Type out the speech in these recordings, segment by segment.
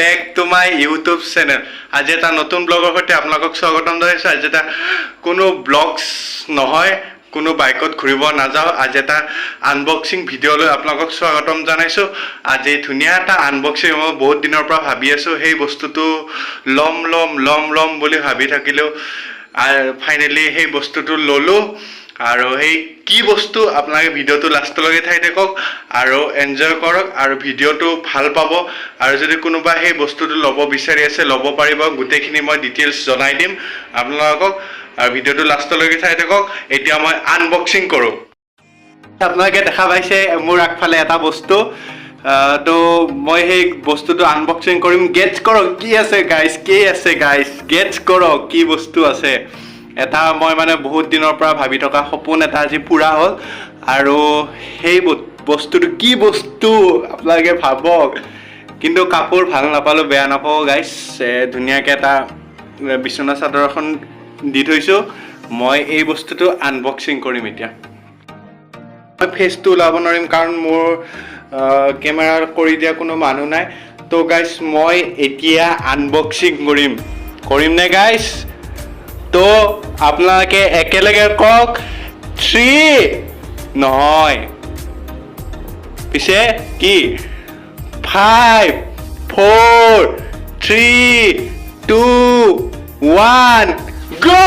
Back to my YouTube channel. আজি এটা নতুন ব্লগৰ সৈতে আপোনালোকক স্বাগতম জনাইছোঁ। আজি এটা কোনো ব্লগছ নহয়, কোনো বাইকত ঘূৰিব নাযাওঁ। আজি এটা আনবক্সিং ভিডিঅ' লৈ আপোনালোকক স্বাগতম জনাইছোঁ। আজি ধুনীয়া এটা আনবক্সিং মই বহুত দিনৰ পৰা ভাবি আছোঁ। সেই বস্তুটো ল'ম বুলি ভাবি থাকিলেও ফাইনেলি সেই বস্তুটো ল'লোঁ। আৰু সেই কি বস্তু আপোনালোকে ভিডিঅ'টো লাষ্টলৈকে চাই থাকক আৰু এনজয় কৰক আৰু ভিডিঅ'টো ভাল পাব। আৰু যদি কোনোবা সেই বস্তুটো ল'ব বিচাৰি আছে ল'ব পাৰিব, গোটেইখিনি মই ডিটেইলছ জনাই দিম আপোনালোকক। আৰু ভিডিঅ'টো লাষ্টলৈকে চাই থাকক। এতিয়া মই আনবক্সিং কৰোঁ। আপোনালোকে দেখা পাইছে মোৰ আগফালে এটা বস্তু, তো মই সেই বস্তুটো আনবক্সিং কৰিম। গেছ কৰক কি আছে গাইজ, গেছ কৰক কি বস্তু আছে। এটা মই মানে বহুত দিনৰ পৰা ভাবি থকা সপোন এটা আজি পূৰা হ'ল। আৰু সেই বস্তুটো কি বস্তু আপোনালোকে ভাবক। কিন্তু কাপোৰ ভাল নাপালোঁ, বেয়া নাপাব গাইজ। ধুনীয়াকৈ এটা বিচনা চাদৰ এখন দি থৈছোঁ। মই এই বস্তুটো আনবক্সিং কৰিম এতিয়া। মই ফেচটো ওলাব নোৱাৰিম কাৰণ মোৰ কেমেৰা কৰি দিয়া কোনো মানুহ নাই। তো গাইজ মই এতিয়া আনবক্সিং কৰিম নে গাইজ? তো আপোনালোকে একেলগে কওক 3 নহয়, পিছে কি 5 4 3 2 1 গো!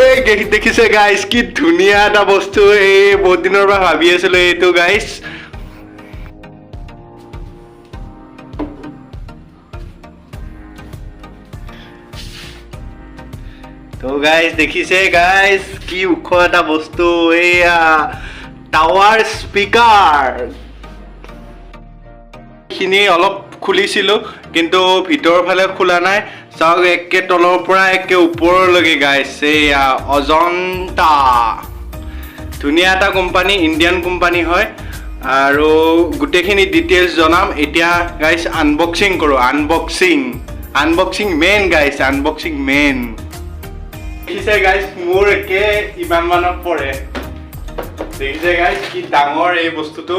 এই দেখিছে গাইজ কি ধুনীয়া এটা বস্তু। এই বহুত দিনৰ পৰা ভাবি আছিলোঁ এইটো গাইজ। তো গাইজ দেখিছে গাইজ কি ওখ এটা বস্তু। এয়া টাৱাৰ স্পীকাৰ খিনি অলপ খুলিছিলোঁ কিন্তু ভিতৰৰ ফালে খোলা নাই। চাওক একে তলৰ পৰা একে ওপৰলৈকে গাইজ। এয়া অজন্তা, ধুনীয়া এটা কোম্পানী, ইণ্ডিয়ান কোম্পানী হয়। আৰু গোটেইখিনি ডিটেইলছ জনাম এতিয়া গাইজ। আনবক্সিং কৰোঁ। Unboxing main guys, unboxing main. দেখিছে গাইজ মোৰ একে ইমান মানত পৰে। দেখিছে গাইজ কি ডাঙৰ এই বস্তুটো।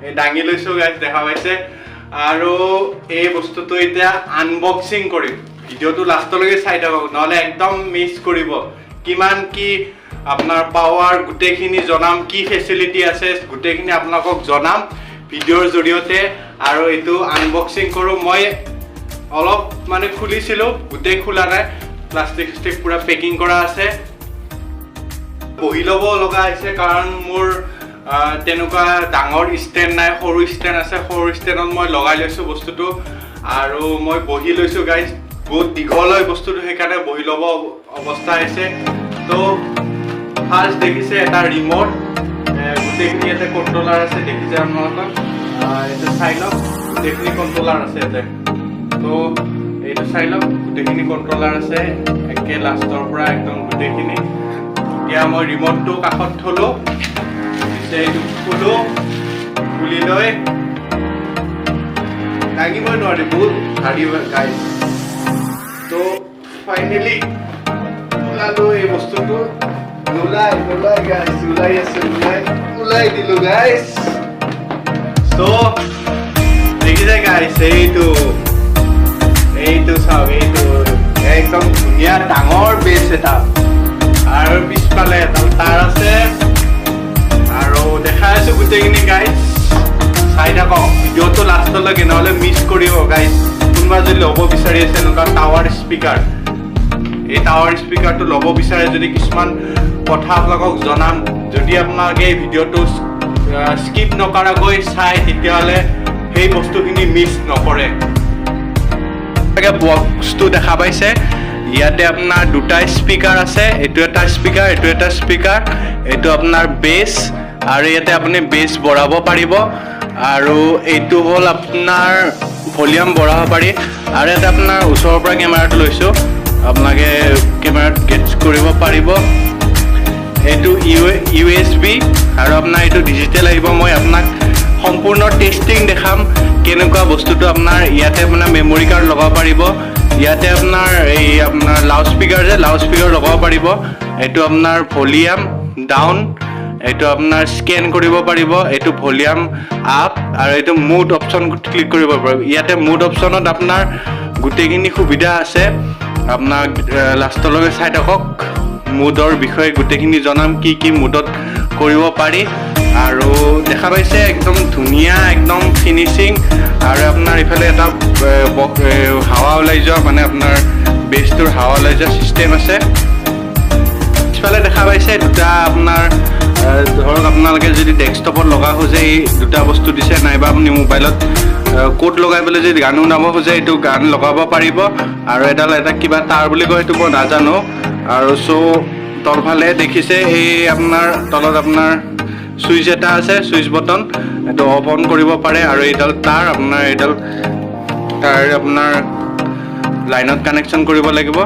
এই দাঙি লৈছোঁ গাইজ, দেখা পাইছে। আৰু এই বস্তুটো এতিয়া আনবক্সিং কৰিম। ভিডিঅ'টো লাষ্টলৈকে চাই থাকক, নহ'লে একদম মিছ কৰিব। কিমান কি আপোনাৰ পাৱাৰ গোটেইখিনি জনাম, কি ফেচিলিটি আছে গোটেইখিনি আপোনালোকক জনাম ভিডিঅ'ৰ জৰিয়তে। আৰু এইটো আনবক্সিং কৰোঁ। মই অলপ মানে খুলিছিলোঁ, গোটেই খোলা নাই। প্লাষ্টিক পুৰা পেকিং কৰা আছে। বহি ল'ব লগা হৈছে কাৰণ মোৰ তেনেকুৱা ডাঙৰ ষ্টেণ্ড নাই, সৰু ষ্টেণ্ড আছে। সৰু ষ্টেণ্ডত মই লগাই লৈছোঁ বস্তুটো আৰু মই বহি লৈছোঁ গাইজ। বহুত দীঘল হয় বস্তুটো, সেইকাৰণে বহি ল'ব অৱস্থা হৈছে। তো ফাৰ্ষ্ট দেখিছে এটা ৰিম'ট, গোটেইখিনি ইয়াতে কণ্ট্ৰলাৰ আছে। দেখিছে আপোনালোকক, এইটো চাই লওক, গোটেইখিনি কণ্ট্ৰলাৰ আছে ইয়াতে। তো এইটো চাই লওক, গোটেইখিনি কণ্ট্ৰলাৰ আছে একে লাষ্টৰ পৰা একদম গোটেইখিনি। এতিয়া মই ৰিম'টটো কাষত থলোঁ, পিছে এইটো খোলোঁ, খুলি লৈ দাঙিবই নোৱাৰি, বহুত ভাৰী গাইজ। তো ফাইনেলি ওলালোঁ এই বস্তুটো। ওলাই গাইজ, ওলাই দিলোঁ গাইজ। তো দেখিছে গাইজ এইটো চাওক, এইটো একদম ধুনীয়া ডাঙৰ বেছ এটা। আৰু পিছফালে এডাল তাঁৰ আছে। আৰু দেখাই আছোঁ গোটেইখিনি গাইজ, চাই থাকক ভিডিঅ'টো লাষ্টলৈকে, নহ'লে মিছ কৰিব গাইজ। কোনোবা যদি ল'ব বিচাৰি আছে এনেকুৱা টাৱাৰ স্পীকাৰ, এই টাৱাৰ স্পীকাৰটো ল'ব বিচাৰে যদি কিছুমান কথা আপোনালোকক জনাম। যদি আপোনালোকে এই ভিডিঅ'টো স্কিপ নকৰাকৈ চাই তেতিয়াহ'লে সেই বস্তুখিনি মিছ নকৰে। বক্সটো দেখা পাইছে, ইয়াতে আপোনাৰ দুটা স্পীকাৰ আছে। এইটো এটা স্পীকাৰ, এইটো এটা স্পীকাৰ। এইটো আপোনাৰ বেছ, আৰু ইয়াতে আপুনি বেছ বঢ়াব পাৰিব। আৰু এইটো হ'ল আপোনাৰ ভলিউম বঢ়াব পাৰি। আৰু ইয়াতে আপোনাৰ ওচৰৰ পৰা কেমেৰাটো লৈছোঁ, আপোনালোকে কেমেৰাত গেটছ কৰিব পাৰিব। এইটো USB আৰু আপোনাৰ এইটো ডিজিটেল আহিব। মই আপোনাক সম্পূৰ্ণ টেষ্টিং দেখাম কেনেকুৱা বস্তুটো। আপোনাৰ ইয়াতে আপোনাৰ মেমৰি কাৰ্ড লগাব পাৰিব। ইয়াতে আপোনাৰ লাউড স্পীকাৰ লগাব পাৰিব। এইটো আপোনাৰ ভলিউম ডাউন, এইটো আপোনাৰ স্কেন কৰিব পাৰিব এইটো ভলিউম আপ আৰু এইটো মুড অপচন ক্লিক কৰিব পাৰিব ইয়াতে মুড অপচনত আপোনাৰ গোটেইখিনি সুবিধা আছে আপোনাক লাষ্টলৈকে চাই থাকক মুডৰ বিষয়ে গোটেইখিনি জনাম কি মুডত কৰিব পাৰি আৰু দেখা পাইছে একদম ধুনীয়া একদম ফিনিচিং আৰু আপোনাৰ ইফালে এটা হাৱা ওলাই যোৱা মানে আপোনাৰ বেছটোৰ হাৱা ওলাই যোৱা চিষ্টেম আছে পিছফালে দেখা পাইছে দুটা আপোনাৰ ধৰক আপোনালোকে যদি ডেস্কটপত লগা খোজে এই দুটা বস্তু দিছে নাইবা আপুনি মোবাইলত কোড লগাই পেলাই যদি গান শুনাব খোজে এইটো গান লগাব পাৰিব আৰু এটা কিবা তাৰ বুলি কয় সেইটো মই নাজানো আৰু তলফালে দেখিছে এই আপোনাৰ তলত আপোনাৰ সুইচ এটা আছে সুইচ বটন এইটো অফ অন কৰিব পাৰে আৰু এইডাল তাৰ আপোনাৰ এইডাল তাৰ আপোনাৰ লাইনত কানেকশ্যন কৰিব লাগিব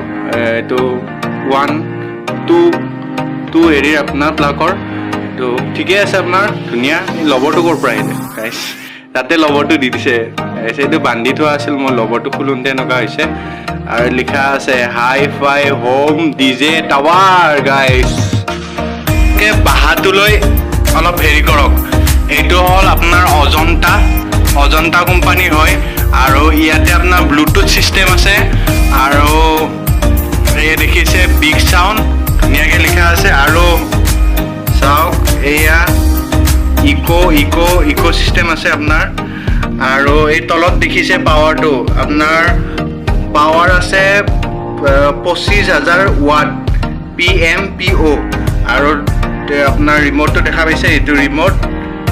এইটো 1 2 হেৰিৰ আপোনাৰ প্লাগৰ এইটো ঠিকে আছে আপোনাৰ ধুনীয়া লবৰটো ক'ৰ পৰা আহিলে গাইছ তাতে লবৰটো দি দিছে এইটো বান্ধি থোৱা আছিল মই লবৰটো খুলোঁতে এনেকুৱা হৈছে আৰু লিখা আছে hi fi home DJ tower গাইছ বাহাটোলৈ অলপ হেৰি কৰক এইটো হ'ল আপোনাৰ অজন্তা কোম্পানী হয় আৰু ইয়াতে আপোনাৰ ব্লুটুথ চিষ্টেম আছে আৰু এই দেখিছে বিগ সাউন্ড ধুনীয়াকৈ লিখা আছে আৰু চাওক এয়া ইকো চিষ্টেম আছে আপোনাৰ আৰু এই তলত দেখিছে পাৱাৰটো আপোনাৰ পাৱাৰ আছে 25,000 ওয়াট PMPO আৰু আপোনাৰ ৰিমোটটো দেখা পাইছে এইটো ৰিমোট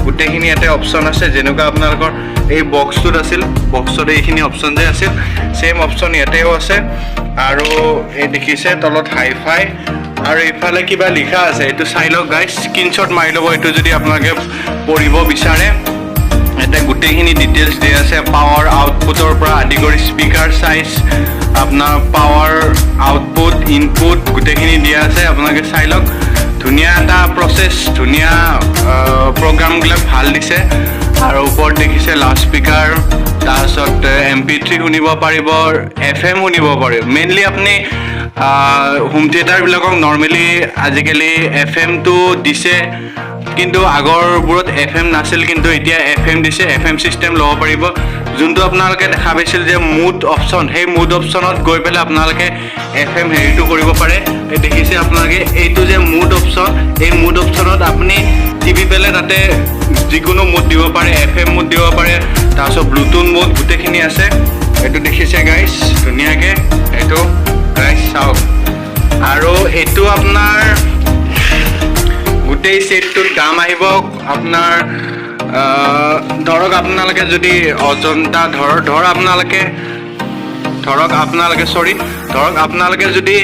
গোটেইখিনি ইয়াতে অপশ্যন আছে যেনেকুৱা আপোনালোকৰ এই বক্সটোত আছিল বক্সত এইখিনি অপশ্যন যে আছিল সেম অপশ্যন ইয়াতেও আছে আৰু এই দেখিছে তলত হাই ফাই আৰু ইফালে কিবা লিখা আছে এইটো চাই লওক গাইজ স্ক্ৰীনশ্বট মাৰি ল'ব এইটো যদি আপোনালোকে পঢ়িব বিচাৰে এটা গোটেইখিনি ডিটেইলছ দিয়া আছে পাৱাৰ আউটপুটৰ পৰা আদি কৰি স্পিকাৰ সাইজ আপোনাৰ পাৱাৰ আউটপুট ইনপুট গোটেইখিনি দিয়া আছে আপোনালোকে চাই লওক ধুনীয়া এটা প্ৰচেছ ধুনীয়া প্ৰগ্ৰামবিলাক ভাল দিছে আৰু ওপৰত দেখিছে লাউড স্পিকাৰ তাৰপিছত MP3 শুনিব পাৰিব FM শুনিব পাৰিব মেইনলি আপুনি হোম থিয়েটাৰবিলাকক নৰ্মেলি আজিকালি FM টো দিছে কিন্তু আগৰবোৰত FM নাছিল কিন্তু এতিয়া FM দিছে FM চিষ্টেম ল'ব পাৰিব যোনটো আপোনালোকে দেখা পাইছিল যে মুড অপশ্যন সেই মুড অপশ্যনত গৈ পেলাই আপোনালোকে FM হেৰিটো কৰিব পাৰে এই দেখিছে আপোনালোকে এইটো যে মুড অপশ্যন এই মুড অপশ্যনত আপুনি টিপি পেলাই তাতে যিকোনো মুড দিব পাৰে FM মুড দিব পাৰে তাৰপিছত ব্লুটুথ মুড গোটেইখিনি আছে এইটো দেখিছে গাইজ ধুনীয়াকৈ এইটো গাইজ চাওক আৰু এইটো আপোনাৰ গোটেই সেটটোত দাম আহিব আপোনাৰ ধৰক আপোনালোকে যদি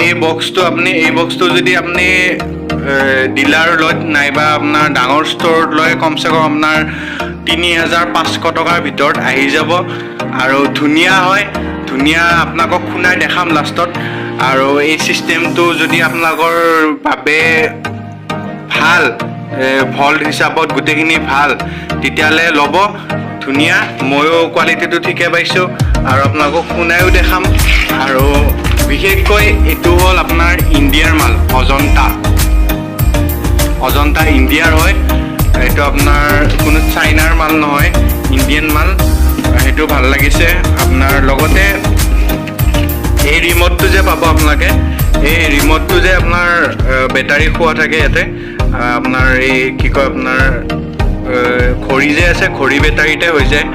এই বক্সটো যদি আপুনি ডিলাৰ লৈ নাইবা আপোনাৰ ডাঙৰ ষ্ট'ৰত লৈ কমচে কম আপোনাৰ 3,500 টকাৰ ভিতৰত আহি যাব আৰু ধুনীয়া হয় ধুনীয়া আপোনালোকক শুনাই দেখাম লাষ্টত আৰু এই চিষ্টেমটো যদি আপোনালোকৰ বাবে ভাল ভল্ট হিচাপত গোটেইখিনি ভাল তেতিয়াহ'লে ল'ব ধুনীয়া ময়ো কোৱালিটিটো ঠিকে পাইছোঁ আৰু আপোনালোকক শুনায়ো দেখাম আৰু বিশেষকৈ এইটো হ'ল আপোনাৰ ইণ্ডিয়াৰ মাল অজন্তা ইণ্ডিয়াৰ হয় এইটো আপোনাৰ কোনো চাইনাৰ মাল নহয় ইণ্ডিয়ান মাল সেইটো ভাল লাগিছে আপোনাৰ লগতে এই ৰিমোটটো যে পাব আপোনালোকে এই ৰিমোটটো যে আপোনাৰ বেটাৰী খোৱা থাকে ইয়াতে আপোনাৰ এই কি কয় আপোনাৰ ঘড়ী যে আছে ঘড়ী বেটাৰীতে হৈ যায়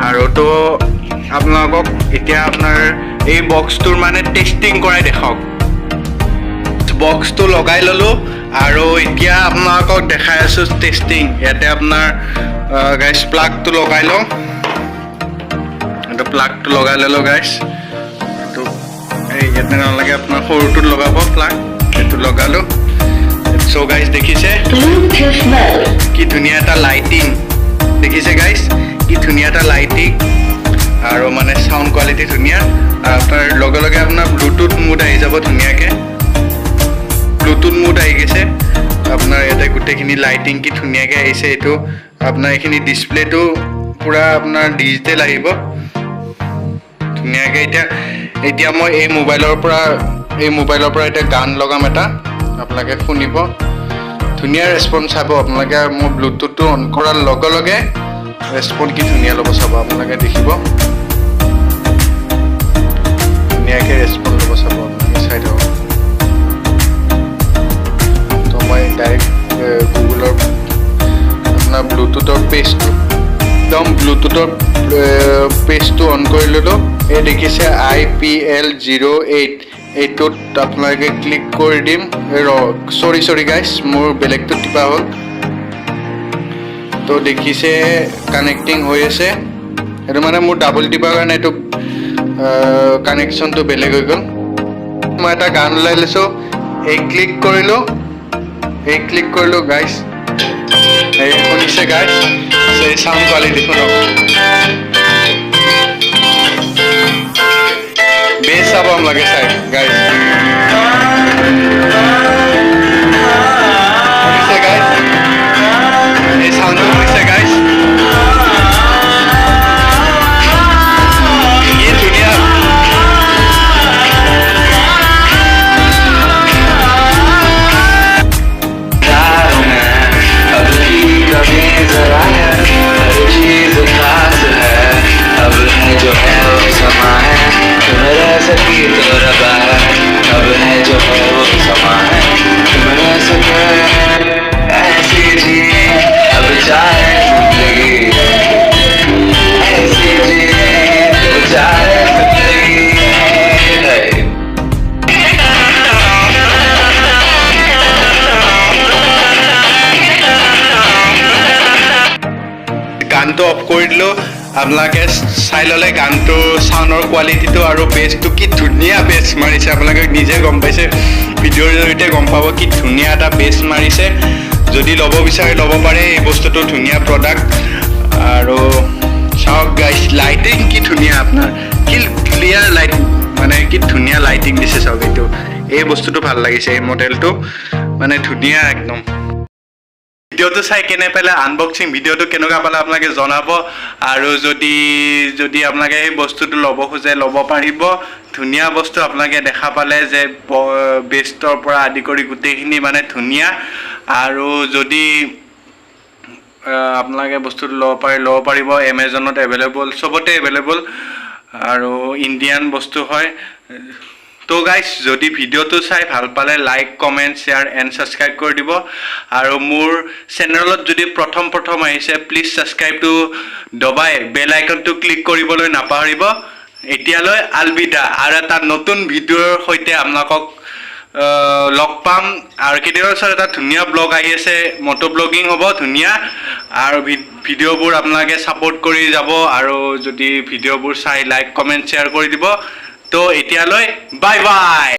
আৰু তো আপোনালোকক এতিয়া আপোনাৰ এই বক্সটোৰ মানে টেষ্টিং কৰাই দেখাওক বক্সটো লগাই ল'লোঁ আৰু এতিয়া আপোনালোকক দেখাই আছোঁ টেষ্টিং ইয়াতে আপোনাৰ গাইজ প্লাগটো লগাই লওঁ এইটো প্লাগটো লগাই ল'লোঁ গাইজ এইটো এই ইয়াতে নালাগে আপোনাৰ সৰুটোত লগাব প্লাগ এইটো লগালোঁ চ' গাইজ দেখিছে কি ধুনীয়া এটা লাইটিং দেখিছে গাইজ কি ধুনীয়া এটা লাইটিং আৰু মানে সাউণ্ড কোৱালিটি ধুনীয়া আৰু আপোনাৰ লগে লগে আপোনাৰ ব্লুটুথ মুড আহি যাব ধুনীয়াকৈ ব্লুটুথ মুড আহি গৈছে আপোনাৰ ইয়াতে গোটেইখিনি লাইটিং কি ধুনীয়াকৈ আহিছে এইটো আপোনাৰ এইখিনি ডিছপ্লেটো পূৰা আপোনাৰ ডিজিটেল আহিব ধুনীয়াকৈ এতিয়া মই এই মোবাইলৰ পৰা এতিয়া গান লগাম এটা আপোনালোকে শুনিব ধুনীয়া ৰেছপন্স চাব আপোনালোকে মোৰ ব্লুটুথটো অন কৰাৰ লগে লগে ৰেছপন্স কি ধুনীয়া ল'ব চাব আপোনালোকে দেখিব ধুনীয়াকৈ ৰেছপন্স ল'ব চাব আপোনালোকে চাই থাকক তো মই ডাইৰেক্ট গুগলৰ আপোনাৰ ব্লুটুথৰ পেজটো একদম ব্লুটুথৰ পেজটো অন কৰি ল'লোঁ এই দেখিছে IPL08 এইটোত আপোনালোকে ক্লিক কৰি দিম সৰি গাইছ মোৰ বেলেগটো টিপা হ'ল তো দেখিছে কানেক্টিং হৈ আছে এইটো মানে মোৰ ডাবল টিপাৰ কাৰণে এইটো কানেকশ্যনটো বেলেগ হৈ গ'ল মই এটা গান ওলাই লৈছোঁ এই ক্লিক কৰিলোঁ গাইছ এই শুনিছে গাইছ এই চাউণ্ড কোৱালিটি শুনক বেছ চাব লাগে চাই গাইছ শুনিছে গাইছ এই চাউণ্ডটো শুনিছে গাইছ কি ধুনীয়া গানটো অফ কৰি দিলোঁ আপোনালোকে চাই ল'লে গানটো চাউণ্ডৰ কোৱালিটিটো আৰু বেছটো কি ধুনীয়া বেছ মাৰিছে আপোনালোকে নিজে গম পাইছে ভিডিঅ'ৰ জৰিয়তে গম পাব কি ধুনীয়া এটা বেছ মাৰিছে যদি ল'ব বিচাৰে ল'ব পাৰে এই বস্তুটো ধুনীয়া প্ৰডাক্ট আৰু চাওক গাইছ লাইটিং কি ধুনীয়া আপোনাৰ কি ক্লিয়াৰ লাইট মানে কি ধুনীয়া লাইটিং দিছে চাওক এইটো এই বস্তুটো ভাল লাগিছে এই মডেলটো মানে ধুনীয়া একদম ভিডিঅ'টো চাই কেনে পেলাই আনবক্সিং ভিডিঅ'টো কেনেকুৱা পালে আপোনালোকে জনাব আৰু যদি আপোনালোকে সেই বস্তুটো ল'ব খোজে ল'ব পাৰিব ধুনীয়া বস্তু আপোনালোকে দেখা পালে যে বেষ্টৰ পৰা আদি কৰি গোটেইখিনি মানে ধুনীয়া আৰু যদি আপোনালোকে বস্তুটো ল'ব পাৰিব এমেজনত এভেইলেবল চবতে এভেইলেবল আৰু ইণ্ডিয়ান বস্তু হয় তো গাইজ যদি ভিডিঅ'টো চাই ভাল পালে like comment share and subscribe কৰি দিব আৰু মোৰ চেনেলত যদি প্ৰথম আহিছে প্লিজ ছাবস্ক্ৰাইবটো দবাই বেল আইকনটো ক্লিক কৰিবলৈ নাপাহৰিব এতিয়ালৈ আলবিদা আৰু এটা নতুন ভিডিঅ'ৰ সৈতে আপোনালোকক লগ পাম আৰু কেতিয়াবা পিছত এটা ধুনীয়া ব্লগ আহি আছে মটো ব্লগিং হ'ব ধুনীয়া আৰু ভিডিঅ'বোৰ আপোনালোকে ছাপোৰ্ট কৰি যাব আৰু যদি ভিডিঅ'বোৰ চাই লাইক কমেণ্ট শ্বেয়াৰ কৰি দিব তো এতিয়ালৈ বাই বাই